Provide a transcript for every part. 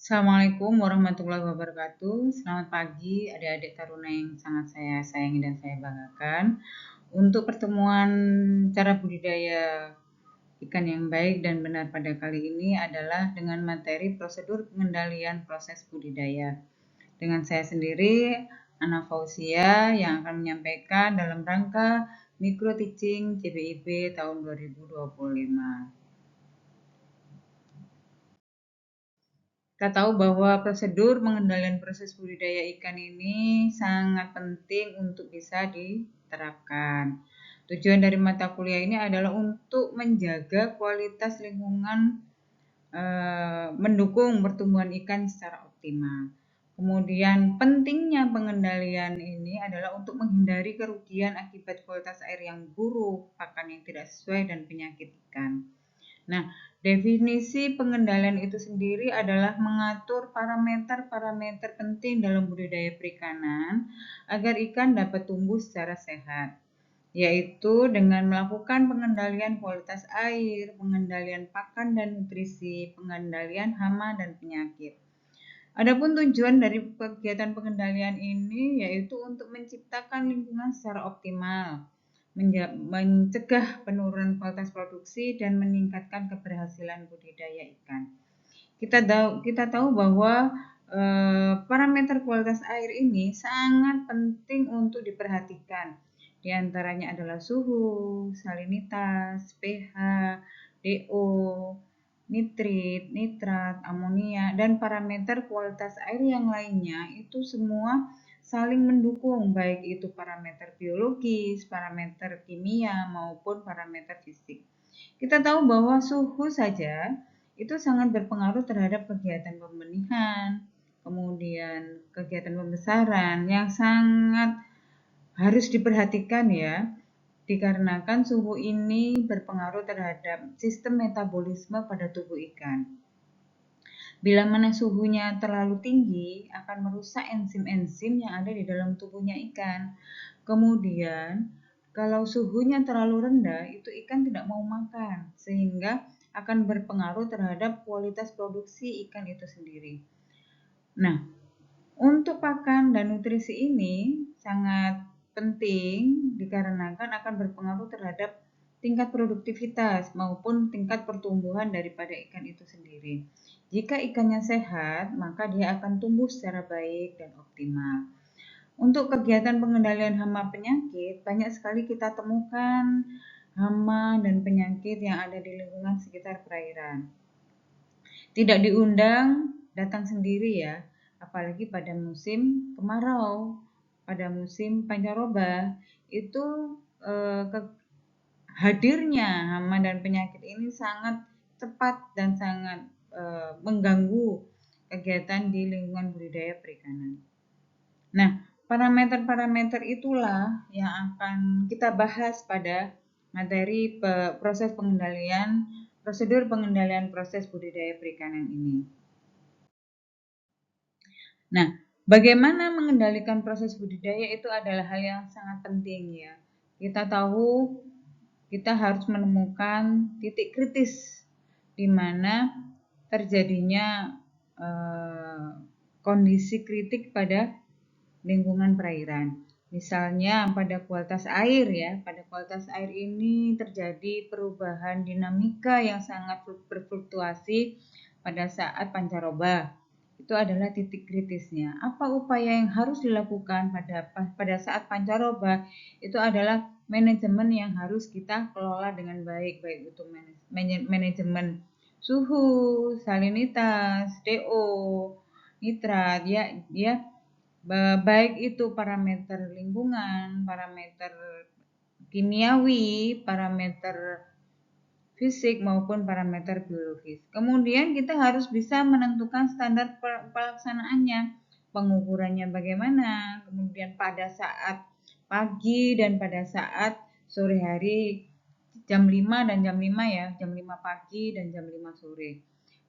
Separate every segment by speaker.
Speaker 1: Assalamualaikum warahmatullahi wabarakatuh. Selamat pagi adik-adik taruna yang sangat saya sayangi dan saya banggakan. Untuk pertemuan cara budidaya ikan yang baik dan benar pada kali ini adalah dengan materi prosedur pengendalian proses budidaya. Dengan saya sendiri, Ana Fauzia, yang akan menyampaikan dalam rangka Micro Teaching CBIB tahun 2025. Kita tahu bahwa prosedur pengendalian proses budidaya ikan ini sangat penting untuk bisa diterapkan. Tujuan dari mata kuliah ini adalah untuk menjaga kualitas lingkungan, mendukung pertumbuhan ikan secara optimal. Kemudian pentingnya pengendalian ini adalah untuk menghindari kerugian akibat kualitas air yang buruk, pakan yang tidak sesuai, dan penyakit ikan. Nah, definisi pengendalian itu sendiri adalah mengatur parameter-parameter penting dalam budidaya perikanan agar ikan dapat tumbuh secara sehat, yaitu dengan melakukan pengendalian kualitas air, pengendalian pakan dan nutrisi, pengendalian hama dan penyakit. Adapun tujuan dari kegiatan pengendalian ini yaitu untuk menciptakan lingkungan secara optimal, mencegah penurunan kualitas produksi dan meningkatkan keberhasilan budidaya ikan. Kita tahu bahwa parameter kualitas air ini sangat penting untuk diperhatikan. Di antaranya adalah suhu, salinitas, pH, DO, nitrit, nitrat, amonia, dan parameter kualitas air yang lainnya itu semua saling mendukung, baik itu parameter biologis, parameter kimia, maupun parameter fisik. Kita tahu bahwa suhu saja itu sangat berpengaruh terhadap kegiatan pembenihan, kemudian kegiatan pembesaran yang sangat harus diperhatikan ya, dikarenakan suhu ini berpengaruh terhadap sistem metabolisme pada tubuh ikan. Bila mana suhunya terlalu tinggi akan merusak enzim-enzim yang ada di dalam tubuhnya ikan. Kemudian kalau suhunya terlalu rendah itu ikan tidak mau makan sehingga akan berpengaruh terhadap kualitas produksi ikan itu sendiri. Nah, untuk pakan dan nutrisi ini sangat penting dikarenakan akan berpengaruh terhadap tingkat produktivitas maupun tingkat pertumbuhan daripada ikan itu sendiri. Jika ikannya sehat, maka dia akan tumbuh secara baik dan optimal. Untuk kegiatan pengendalian hama penyakit, banyak sekali kita temukan hama dan penyakit yang ada di lingkungan sekitar perairan. Tidak diundang, datang sendiri ya, apalagi pada musim kemarau, pada musim pancaroba, itu hadirnya hama dan penyakit ini sangat cepat dan sangat mengganggu kegiatan di lingkungan budidaya perikanan. Nah, parameter-parameter itulah yang akan kita bahas pada materi proses pengendalian, prosedur pengendalian proses budidaya perikanan ini. Nah, bagaimana mengendalikan proses budidaya itu adalah hal yang sangat penting ya. Kita tahu kita harus menemukan titik kritis di mana terjadinya kondisi kritik pada lingkungan perairan. Misalnya pada kualitas air ya, pada kualitas air ini terjadi perubahan dinamika yang sangat berfluktuasi pada saat pancaroba. Itu adalah titik kritisnya. Apa upaya yang harus dilakukan pada saat pancaroba? Itu adalah manajemen yang harus kita kelola dengan baik, baik itu manajemen suhu, salinitas, DO, nitrat ya baik itu parameter lingkungan, parameter kimiawi, parameter fisik maupun parameter biologis. Kemudian kita harus bisa menentukan standar pelaksanaannya, pengukurannya bagaimana, kemudian pada saat pagi dan pada saat sore hari jam 5 dan jam 5 ya, jam 5 pagi dan jam 5 sore.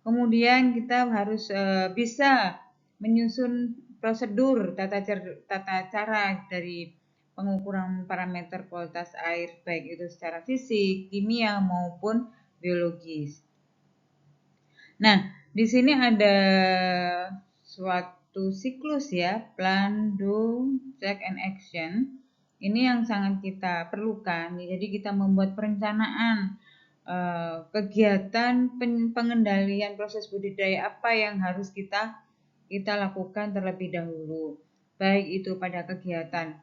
Speaker 1: Kemudian kita harus bisa menyusun prosedur tata cara dari pengukuran parameter kualitas air baik itu secara fisik, kimia maupun biologis. Nah, Di sini ada suatu siklus ya, plan, do, check, and action. Ini yang sangat kita perlukan. Jadi kita membuat perencanaan kegiatan pengendalian proses budidaya apa yang harus kita lakukan terlebih dahulu. Baik itu pada kegiatan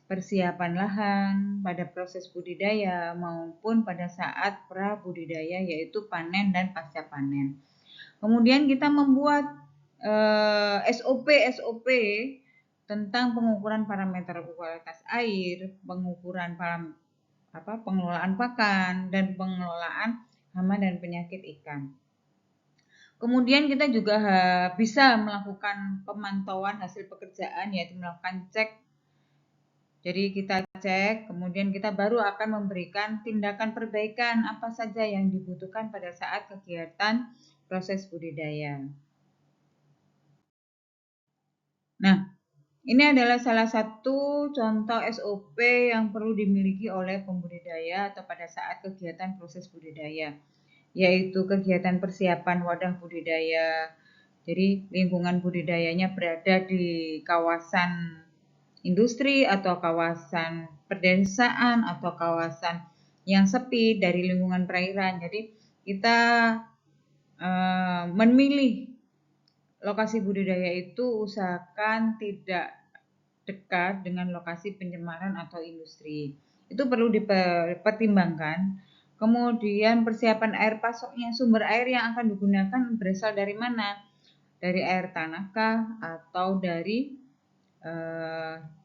Speaker 1: persiapan lahan, pada proses budidaya, maupun pada saat pra budidaya yaitu panen dan pasca panen. Kemudian kita membuat SOP tentang pengukuran parameter kualitas air, pengukuran pengelolaan pakan, dan pengelolaan hama dan penyakit ikan. Kemudian kita juga bisa melakukan pemantauan hasil pekerjaan, yaitu melakukan cek. Jadi kita cek, kemudian kita baru akan memberikan tindakan perbaikan apa saja yang dibutuhkan pada saat kegiatan proses budidaya. Nah, ini adalah salah satu contoh SOP yang perlu dimiliki oleh pembudidaya atau pada saat kegiatan proses budidaya, yaitu kegiatan persiapan wadah budidaya. Jadi lingkungan budidayanya berada di kawasan industri atau kawasan pedesaan atau kawasan yang sepi dari lingkungan perairan. Jadi kita memilih lokasi budidaya itu usahakan tidak dekat dengan lokasi pencemaran atau industri. Itu perlu dipertimbangkan. Kemudian persiapan air pasoknya, sumber air yang akan digunakan berasal dari mana? Dari air tanahkah atau dari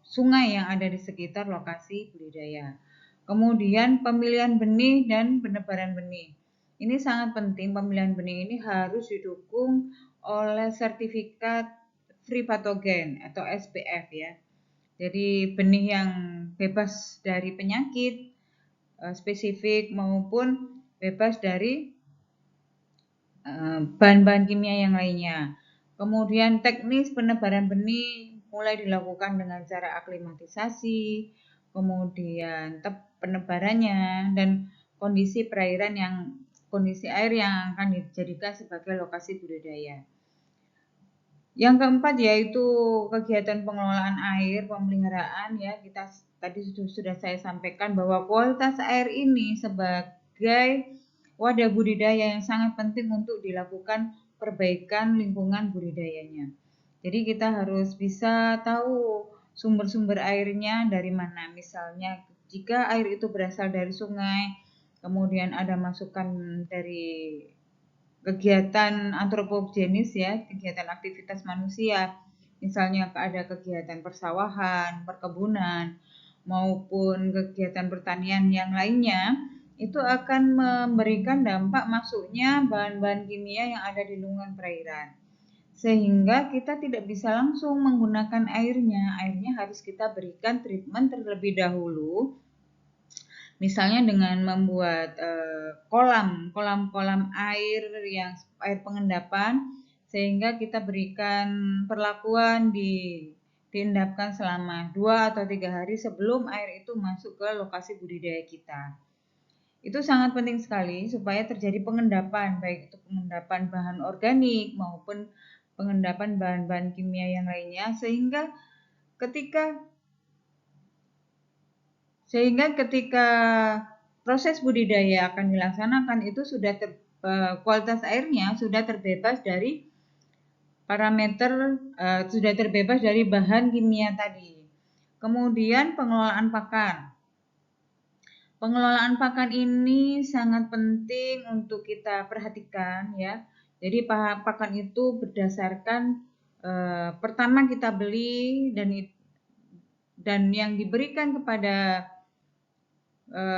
Speaker 1: sungai yang ada di sekitar lokasi budidaya. Kemudian pemilihan benih dan penebaran benih. Ini sangat penting, pemilihan benih ini harus didukung oleh sertifikat free pathogen atau SPF ya. Jadi benih yang bebas dari penyakit spesifik maupun bebas dari bahan-bahan kimia yang lainnya. Kemudian teknis penebaran benih mulai dilakukan dengan cara aklimatisasi, kemudian penebarannya dan kondisi perairan kondisi air yang akan dijadikan sebagai lokasi budidaya. Yang keempat yaitu kegiatan pengelolaan air, pemeliharaan ya. Kita tadi sudah saya sampaikan bahwa kualitas air ini sebagai wadah budidaya yang sangat penting untuk dilakukan perbaikan lingkungan budidayanya. Jadi kita harus bisa tahu sumber-sumber airnya dari mana. Misalnya jika air itu berasal dari sungai, kemudian ada masukan dari kegiatan antropogenis ya, kegiatan aktivitas manusia. Misalnya ada kegiatan persawahan, perkebunan, maupun kegiatan pertanian yang lainnya, itu akan memberikan dampak masuknya bahan-bahan kimia yang ada di lingkungan perairan. Sehingga kita tidak bisa langsung menggunakan airnya. Airnya harus kita berikan treatment terlebih dahulu. Misalnya dengan membuat kolam air yang air pengendapan, sehingga kita berikan perlakuan diendapkan selama 2 atau 3 hari sebelum air itu masuk ke lokasi budidaya kita. Itu sangat penting sekali supaya terjadi pengendapan, baik itu pengendapan bahan organik maupun pengendapan bahan-bahan kimia yang lainnya, sehingga ketika proses budidaya akan dilaksanakan itu sudah kualitas airnya sudah terbebas dari parameter, sudah terbebas dari bahan kimia tadi. Kemudian pengelolaan pakan. Pengelolaan pakan ini sangat penting untuk kita perhatikan ya. Jadi pakan itu berdasarkan pertama kita beli dan yang diberikan kepada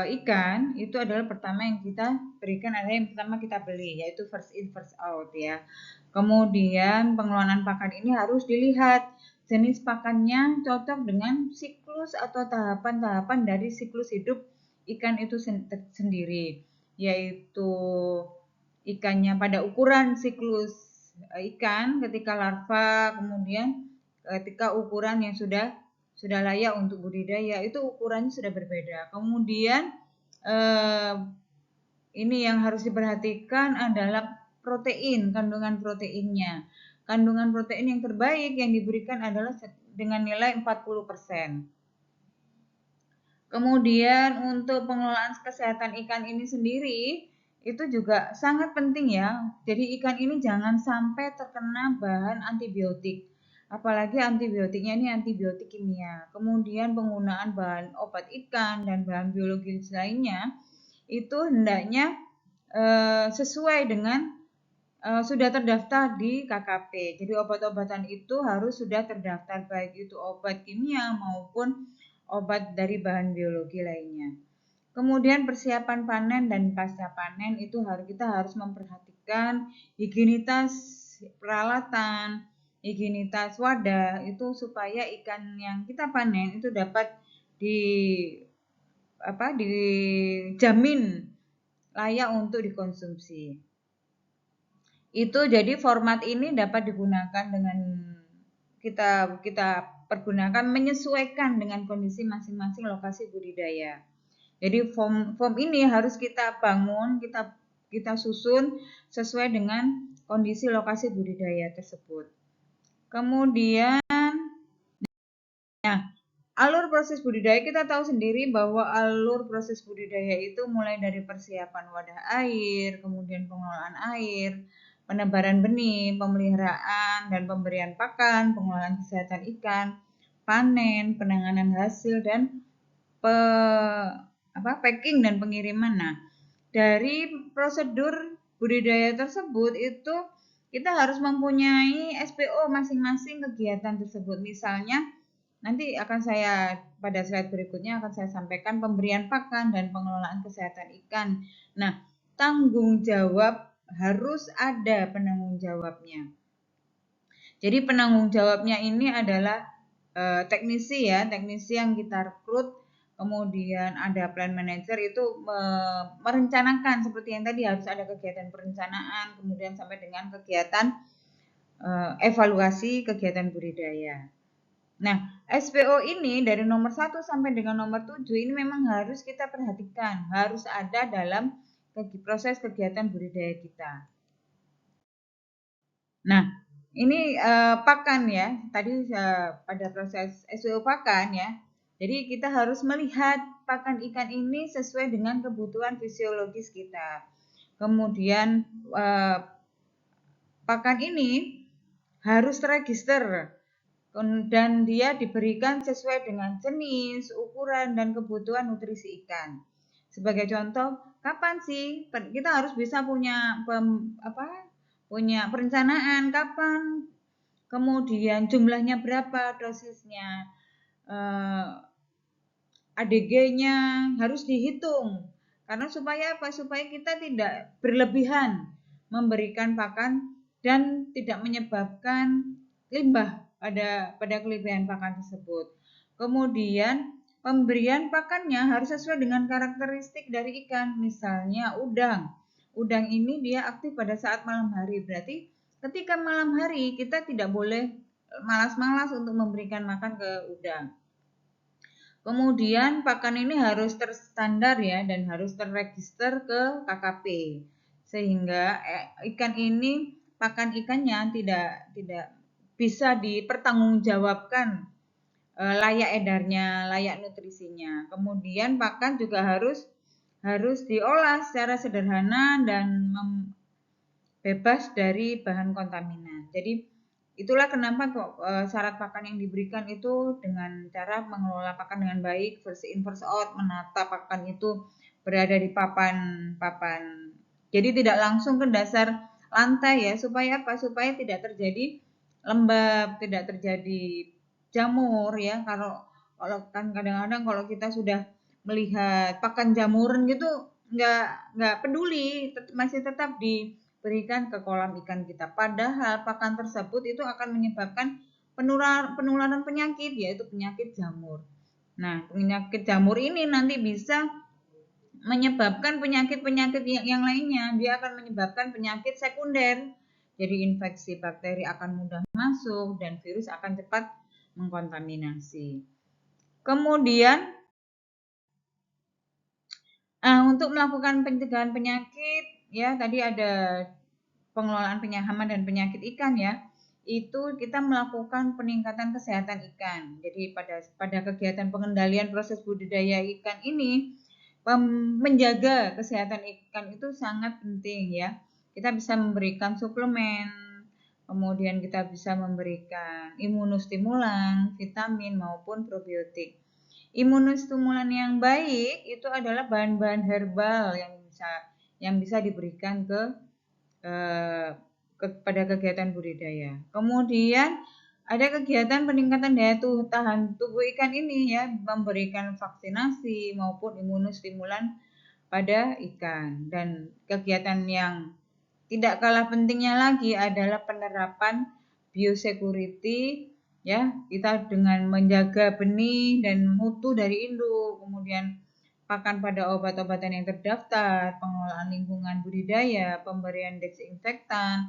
Speaker 1: ikan itu adalah pertama yang kita berikan adalah yang pertama kita beli, yaitu first in first out ya. Kemudian pengelolaan pakan ini harus dilihat jenis pakannya cocok dengan siklus atau tahapan-tahapan dari siklus hidup ikan itu sendiri, yaitu ikannya pada ukuran siklus ikan ketika larva, kemudian ketika ukuran yang sudah layak untuk budidaya itu ukurannya sudah berbeda. Kemudian ini yang harus diperhatikan adalah protein, kandungan proteinnya. Kandungan protein yang terbaik yang diberikan adalah dengan nilai 40%. Kemudian untuk pengelolaan kesehatan ikan ini sendiri itu juga sangat penting ya. Jadi ikan ini jangan sampai terkena bahan antibiotik. Apalagi antibiotiknya ini antibiotik kimia. Kemudian penggunaan bahan obat ikan dan bahan biologis lainnya itu hendaknya sesuai dengan sudah terdaftar di KKP. Jadi obat-obatan itu harus sudah terdaftar, baik itu obat kimia maupun obat dari bahan biologi lainnya. Kemudian persiapan panen dan pasca panen itu kita harus memperhatikan higienitas peralatan, higienitas wadah itu supaya ikan yang kita panen itu dapat dijamin layak untuk dikonsumsi. Itu jadi format ini dapat digunakan dengan kita pergunakan menyesuaikan dengan kondisi masing-masing lokasi budidaya. Jadi form ini harus kita bangun, kita susun sesuai dengan kondisi lokasi budidaya tersebut. Kemudian alur proses budidaya, kita tahu sendiri bahwa alur proses budidaya itu mulai dari persiapan wadah air, kemudian pengelolaan air, penebaran benih, pemeliharaan dan pemberian pakan, pengelolaan kesehatan ikan, panen, penanganan hasil dan packing dan pengiriman. Nah, dari prosedur budidaya tersebut itu kita harus mempunyai SPO masing-masing kegiatan tersebut. Misalnya nanti akan saya pada slide berikutnya akan saya sampaikan pemberian pakan dan pengelolaan kesehatan ikan. Nah, tanggung jawab harus ada penanggung jawabnya. Jadi penanggung jawabnya ini adalah teknisi ya, teknisi yang kita rekrut. Kemudian ada plan manager itu merencanakan seperti yang tadi, harus ada kegiatan perencanaan, kemudian sampai dengan kegiatan evaluasi kegiatan budidaya. Nah, SPO ini dari nomor 1 sampai dengan nomor 7 ini memang harus kita perhatikan, harus ada dalam proses kegiatan budidaya kita. Nah, ini pakan ya, tadi pada proses SPO pakan ya. Jadi kita harus melihat pakan ikan ini sesuai dengan kebutuhan fisiologis kita. Kemudian pakan ini harus terregister dan dia diberikan sesuai dengan jenis, ukuran, dan kebutuhan nutrisi ikan. Sebagai contoh, kapan sih kita harus bisa punya perencanaan kapan, kemudian jumlahnya berapa, dosisnya, ADG-nya harus dihitung. Karena supaya apa? Supaya kita tidak berlebihan memberikan pakan dan tidak menyebabkan limbah pada kelebihan pakan tersebut. Kemudian pemberian pakannya harus sesuai dengan karakteristik dari ikan. Misalnya udang. Udang ini dia aktif pada saat malam hari. Berarti ketika malam hari kita tidak boleh malas-malas untuk memberikan makan ke udang. Kemudian pakan ini harus terstandar ya dan harus terregister ke KKP sehingga ikan ini pakan ikannya tidak bisa dipertanggungjawabkan layak edarnya, layak nutrisinya. Kemudian pakan juga harus diolah secara sederhana dan bebas dari bahan kontaminan. Jadi itulah kenapa kok syarat pakan yang diberikan itu dengan cara mengelola pakan dengan baik, first in first out, menata pakan itu berada di papan. Jadi tidak langsung ke dasar lantai ya, supaya apa? Supaya tidak terjadi lembab, tidak terjadi jamur ya. Kalau kan kadang-kadang kalau kita sudah melihat pakan jamuran gitu nggak peduli, masih tetap diberikan ke kolam ikan kita. Padahal pakan tersebut itu akan menyebabkan penularan penyakit, yaitu penyakit jamur. Nah, penyakit jamur ini nanti bisa menyebabkan penyakit-penyakit yang lainnya. Dia akan menyebabkan penyakit sekunder. Jadi infeksi bakteri akan mudah masuk dan virus akan cepat mengkontaminasi. Kemudian untuk melakukan pencegahan penyakit ya tadi ada pengelolaan penyahaman dan penyakit ikan ya, itu kita melakukan peningkatan kesehatan ikan. Jadi pada kegiatan pengendalian proses budidaya ikan ini, menjaga kesehatan ikan itu sangat penting ya. Kita bisa memberikan suplemen, kemudian kita bisa memberikan imunostimulan, vitamin maupun probiotik. Imunostimulan yang baik itu adalah bahan-bahan herbal yang bisa diberikan kepada kegiatan budidaya. Kemudian ada kegiatan peningkatan daya tahan tubuh ikan ini ya, memberikan vaksinasi maupun imunostimulan pada ikan. Dan kegiatan yang tidak kalah pentingnya lagi adalah penerapan biosecurity ya, kita dengan menjaga benih dan mutu dari induk, kemudian pakan pada obat-obatan yang terdaftar, pengelolaan lingkungan budidaya, pemberian desinfektan,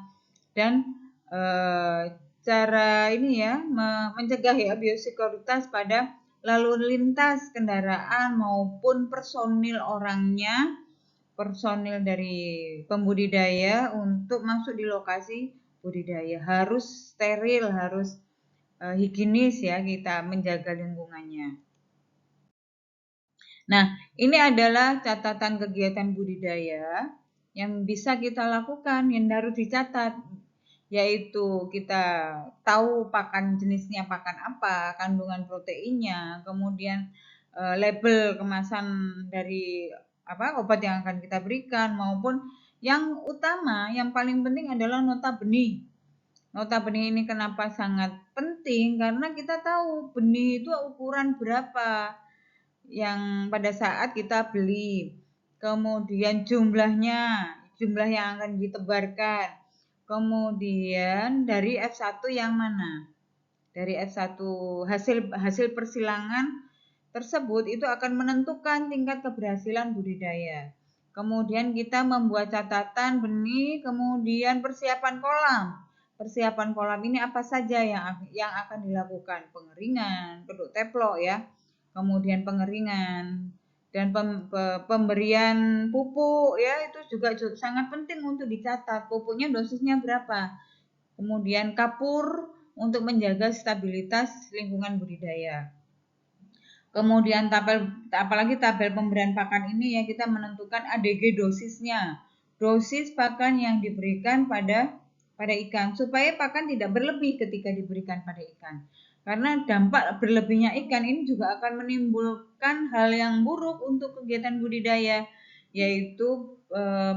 Speaker 1: dan cara ini ya mencegah ya biosekuritas pada lalu lintas kendaraan maupun personil orangnya, personil dari pembudidaya untuk masuk di lokasi budidaya harus steril, harus higienis ya, kita menjaga lingkungannya. Nah, ini adalah catatan kegiatan budidaya yang bisa kita lakukan, yang harus dicatat, yaitu kita tahu pakan jenisnya pakan apa, kandungan proteinnya, kemudian label kemasan dari obat yang akan kita berikan, maupun yang utama, yang paling penting adalah nota benih. Nota benih ini kenapa sangat penting? Karena kita tahu benih itu ukuran berapa yang pada saat kita beli, kemudian jumlah yang akan ditebarkan, kemudian dari F1 yang mana, dari F1 hasil persilangan tersebut itu akan menentukan tingkat keberhasilan budidaya. Kemudian kita membuat catatan benih, kemudian persiapan kolam. Persiapan kolam ini apa saja yang akan dilakukan? Pengeringan, keduk teplok ya, kemudian pengeringan dan pemberian pupuk ya, itu juga sangat penting untuk dicatat. Pupuknya dosisnya berapa? Kemudian kapur untuk menjaga stabilitas lingkungan budidaya. Kemudian apalagi tabel pemberian pakan ini ya, kita menentukan ADG dosisnya. Dosis pakan yang diberikan pada ikan supaya pakan tidak berlebih ketika diberikan pada ikan. Karena dampak berlebihnya ikan ini juga akan menimbulkan hal yang buruk untuk kegiatan budidaya, yaitu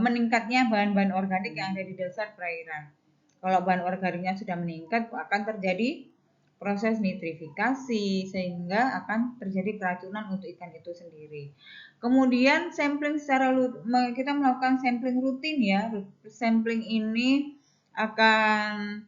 Speaker 1: meningkatnya bahan-bahan organik yang ada di dasar perairan. Kalau bahan organiknya sudah meningkat, akan terjadi proses nitrifikasi sehingga akan terjadi keracunan untuk ikan itu sendiri. Kemudian sampling kita melakukan sampling rutin ya. Sampling ini akan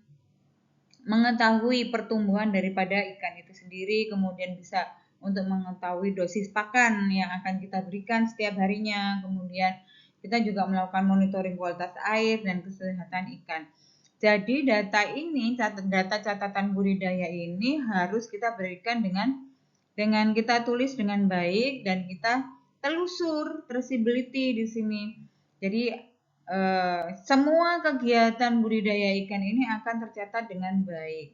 Speaker 1: mengetahui pertumbuhan daripada ikan itu sendiri, kemudian bisa untuk mengetahui dosis pakan yang akan kita berikan setiap harinya. Kemudian kita juga melakukan monitoring kualitas air dan kesehatan ikan. Jadi data catatan budidaya ini harus kita berikan dengan kita tulis dengan baik dan kita telusur traceability di sini. Jadi semua kegiatan budidaya ikan ini akan tercatat dengan baik.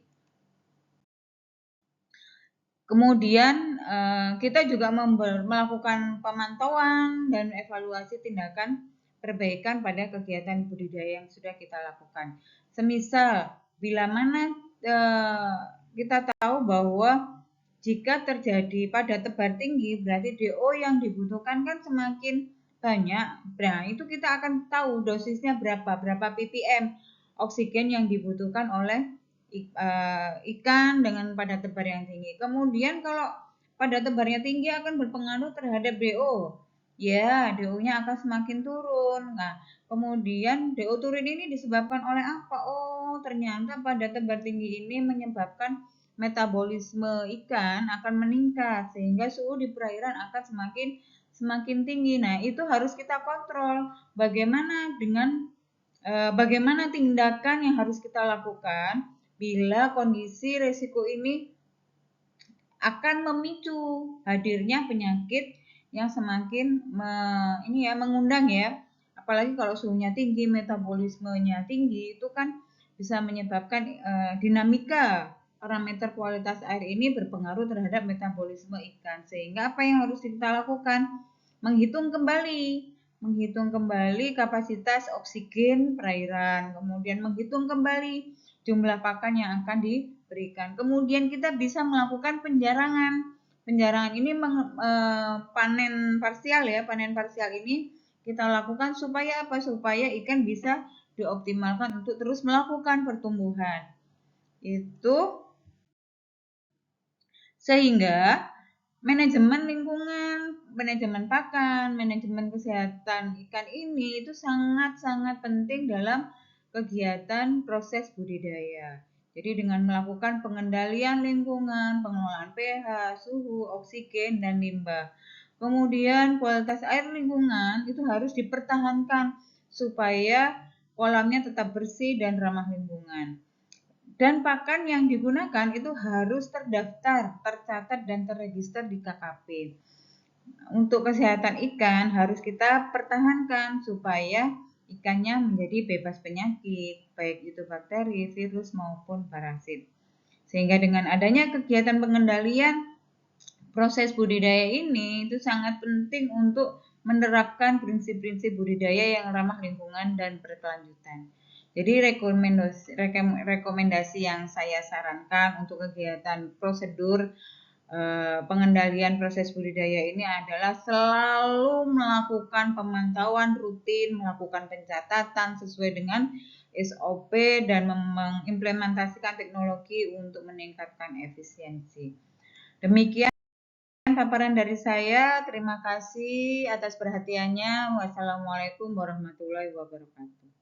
Speaker 1: Kemudian kita juga melakukan pemantauan dan evaluasi tindakan perbaikan pada kegiatan budidaya yang sudah kita lakukan. Semisal bila mana kita tahu bahwa jika terjadi pada tebar tinggi, berarti DO yang dibutuhkan kan semakin banyak. Nah, itu kita akan tahu dosisnya berapa ppm oksigen yang dibutuhkan oleh ikan dengan pada tebar yang tinggi. Kemudian kalau pada tebarnya tinggi akan berpengaruh terhadap DO. Ya, DO-nya akan semakin turun. Nah, kemudian DO turun ini disebabkan oleh apa? Oh, ternyata pada tebar tinggi ini menyebabkan metabolisme ikan akan meningkat sehingga suhu di perairan akan semakin tinggi. Nah, itu harus kita kontrol. Bagaimana tindakan yang harus kita lakukan bila kondisi resiko ini akan memicu hadirnya penyakit yang semakin mengundang ya. apalagi kalau suhunya tinggi, metabolismenya tinggi, itu kan bisa menyebabkan dinamika parameter kualitas air ini berpengaruh terhadap metabolisme ikan. Sehingga apa yang harus kita lakukan? Menghitung kembali kapasitas oksigen perairan, kemudian menghitung kembali jumlah pakan yang akan diberikan. Kemudian kita bisa melakukan penjarangan. Penjarangan ini panen parsial ya, panen parsial ini kita lakukan supaya apa? Supaya ikan bisa dioptimalkan untuk terus melakukan pertumbuhan. Itu sehingga manajemen lingkungan, manajemen pakan, manajemen kesehatan ikan ini itu sangat-sangat penting dalam kegiatan proses budidaya. Jadi dengan melakukan pengendalian lingkungan, pengelolaan pH, suhu, oksigen, dan limbah. Kemudian kualitas air lingkungan itu harus dipertahankan supaya kolamnya tetap bersih dan ramah lingkungan. Dan pakan yang digunakan itu harus terdaftar, tercatat, dan terregister di KKP. Untuk kesehatan ikan harus kita pertahankan supaya ikannya menjadi bebas penyakit, baik itu bakteri, virus, maupun parasit. Sehingga dengan adanya kegiatan pengendalian proses budidaya ini itu sangat penting untuk menerapkan prinsip-prinsip budidaya yang ramah lingkungan dan berkelanjutan. Jadi rekomendasi yang saya sarankan untuk kegiatan prosedur pengendalian proses budidaya ini adalah selalu melakukan pemantauan rutin, melakukan pencatatan sesuai dengan SOP dan mengimplementasikan teknologi untuk meningkatkan efisiensi. Demikian paparan dari saya. Terima kasih atas perhatiannya. Wassalamualaikum warahmatullahi wabarakatuh.